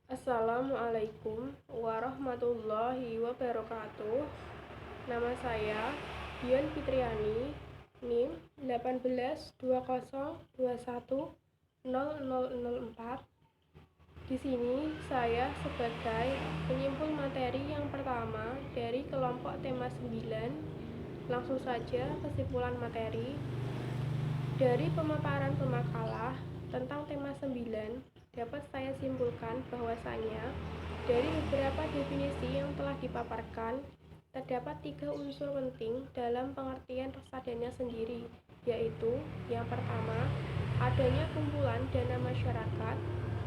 Assalamualaikum warahmatullahi wabarakatuh. Nama saya Dian Fitriani, NIM 1820210004. Di sini saya sebagai penyimpul materi yang pertama dari kelompok tema 9. Langsung saja kesimpulan materi. Dari pemaparan pemakalah tentang tema 9, dapat saya simpulkan bahwasanya dari beberapa definisi yang telah dipaparkan, terdapat 3 unsur penting dalam pengertian reksadana sendiri, yaitu yang pertama, adanya kumpulan dana masyarakat,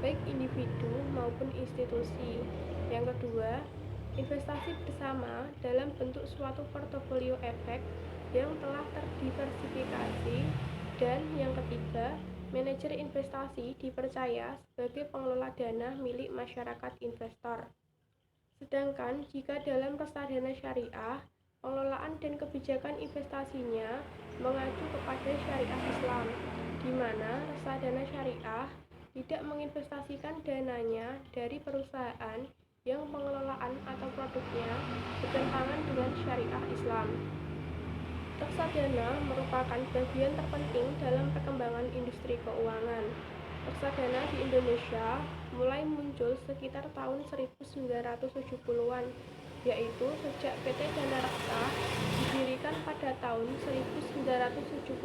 baik individu maupun institusi. Yang kedua, investasi bersama dalam bentuk suatu portofolio efek yang telah terdiversifikasi. Dan yang ketiga, manajer investasi dipercaya sebagai pengelola dana milik masyarakat investor. Sedangkan jika dalam reksadana syariah, pengelolaan dan kebijakan investasinya mengacu kepada syariah Islam, di mana reksadana syariah tidak menginvestasikan dananya dari perusahaan yang pengelolaan atau produknya bertentangan dengan syariah Islam. Reksadana merupakan bagian terpenting dalam perkembangan industri keuangan. Reksadana di Indonesia mulai muncul sekitar tahun 1970-an, yaitu sejak PT Dana Reksa didirikan pada tahun 1977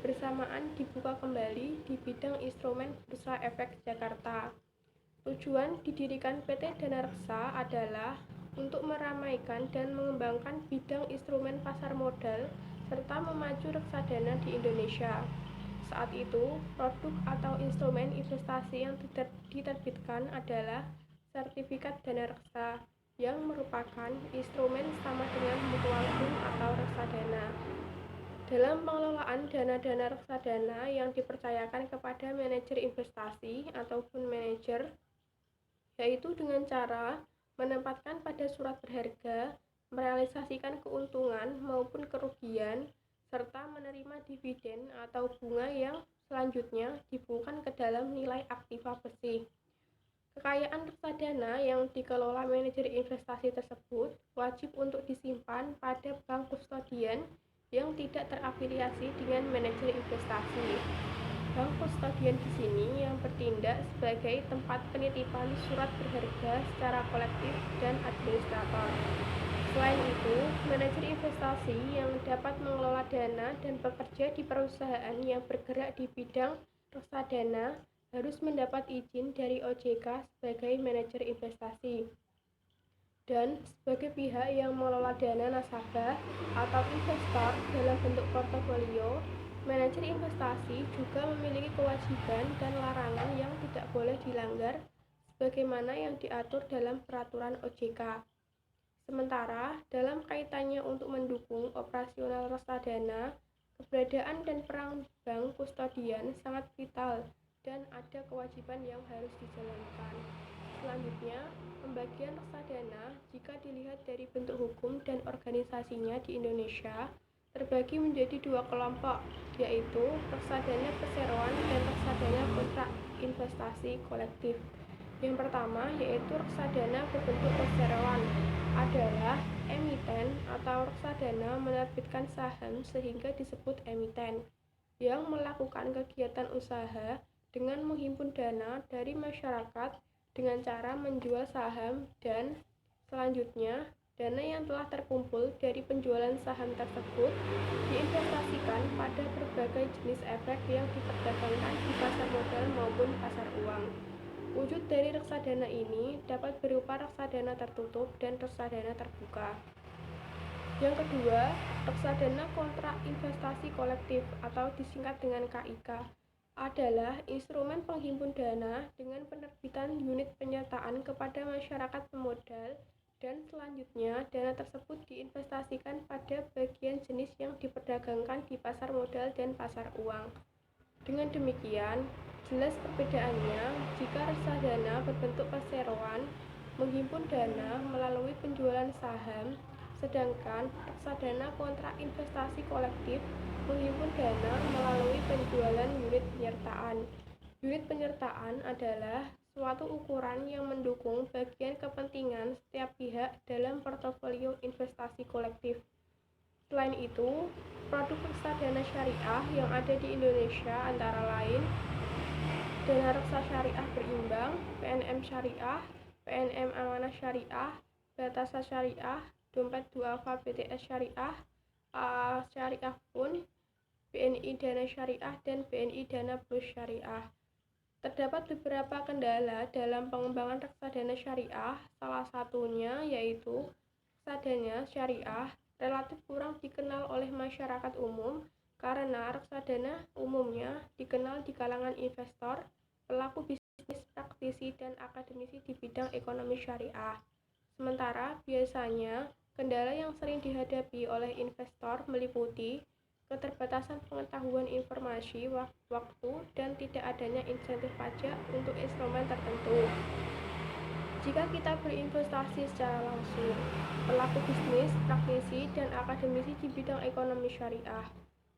bersamaan dibuka kembali di bidang instrumen Bursa Efek Jakarta. Tujuan didirikan PT Dana Reksa adalah untuk meramaikan dan mengembangkan bidang instrumen pasar modal serta memacu reksadana di Indonesia. Saat itu, produk atau instrumen investasi yang diterbitkan adalah sertifikat dana reksa yang merupakan instrumen sama dengan mutual fund atau reksadana. Dalam pengelolaan dana-dana reksadana yang dipercayakan kepada manajer investasi ataupun manajer, yaitu dengan cara menempatkan pada surat berharga, merealisasikan keuntungan maupun kerugian, serta menerima dividen atau bunga yang selanjutnya dibukukan ke dalam nilai aktiva bersih. Kekayaan reksadana yang dikelola manajer investasi tersebut wajib untuk disimpan pada bank kustodian yang tidak terafiliasi dengan manajer investasi. Bank kustodian di sini yang bertindak sebagai tempat penitipan surat berharga secara kolektif dan administrator. Selain itu, manajer investasi yang dapat mengelola dana dan bekerja di perusahaan yang bergerak di bidang reksadana harus mendapat izin dari OJK sebagai manajer investasi. Dan sebagai pihak yang mengelola dana nasabah atau investor dalam bentuk portofolio, manajer investasi juga memiliki kewajiban dan larangan yang tidak boleh dilanggar sebagaimana yang diatur dalam peraturan OJK. Sementara, dalam kaitannya untuk mendukung operasional reksadana, keberadaan dan peran bank kustodian sangat vital dan ada kewajiban yang harus dijalankan. Selanjutnya, pembagian reksadana jika dilihat dari bentuk hukum dan organisasinya di Indonesia terbagi menjadi 2 kelompok, yaitu reksadana perseroan dan reksadana kontrak investasi kolektif. Yang pertama yaitu reksadana berbentuk perseroan adalah emiten atau reksadana menerbitkan saham sehingga disebut emiten yang melakukan kegiatan usaha dengan menghimpun dana dari masyarakat dengan cara menjual saham dan selanjutnya dana yang telah terkumpul dari penjualan saham tersebut diinvestasikan pada berbagai jenis efek yang diperdagangkan di pasar modal maupun pasar uang. Wujud dari reksadana ini dapat berupa reksadana tertutup dan reksadana terbuka. Yang kedua, reksadana kontrak investasi kolektif atau disingkat dengan KIK adalah instrumen penghimpun dana dengan penerbitan unit penyertaan kepada masyarakat pemodal dan selanjutnya dana tersebut diinvestasikan pada bagian jenis yang diperdagangkan di pasar modal dan pasar uang. Dengan demikian, jelas perbedaannya jika reksadana berbentuk perseroan menghimpun dana melalui penjualan saham, sedangkan reksadana kontrak investasi kolektif menghimpun dana melalui penjualan unit penyertaan. Unit penyertaan adalah suatu ukuran yang mendukung bagian kepentingan setiap pihak dalam portofolio investasi kolektif. Selain itu, produk reksadana syariah yang ada di Indonesia antara lain Dana Reksa Syariah Berimbang, PNM Syariah, PNM Amanah Syariah, Batasa Syariah, Dompet Duafa BTS Syariah, AA Syariah Pun, BNI Dana Syariah, dan BNI Dana Plus Syariah. Terdapat beberapa kendala dalam pengembangan reksadana syariah, salah satunya yaitu reksadana syariah relatif kurang dikenal oleh masyarakat umum karena reksadana umumnya dikenal di kalangan investor, pelaku bisnis, praktisi, dan akademisi di bidang ekonomi syariah. Sementara biasanya kendala yang sering dihadapi oleh investor meliputi keterbatasan pengetahuan informasi, waktu, dan tidak adanya insentif pajak untuk instrumen tertentu. Jika kita berinvestasi secara langsung, pelaku bisnis, praktisi, dan akademisi di bidang ekonomi syariah.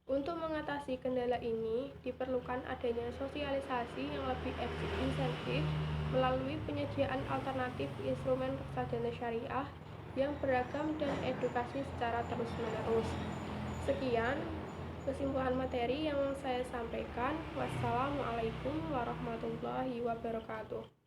Untuk mengatasi kendala ini, diperlukan adanya sosialisasi yang lebih insentif melalui penyediaan alternatif instrumen reksadana syariah yang beragam dan edukasi secara terus-menerus. Sekian kesimpulan materi yang saya sampaikan. Wassalamualaikum warahmatullahi wabarakatuh.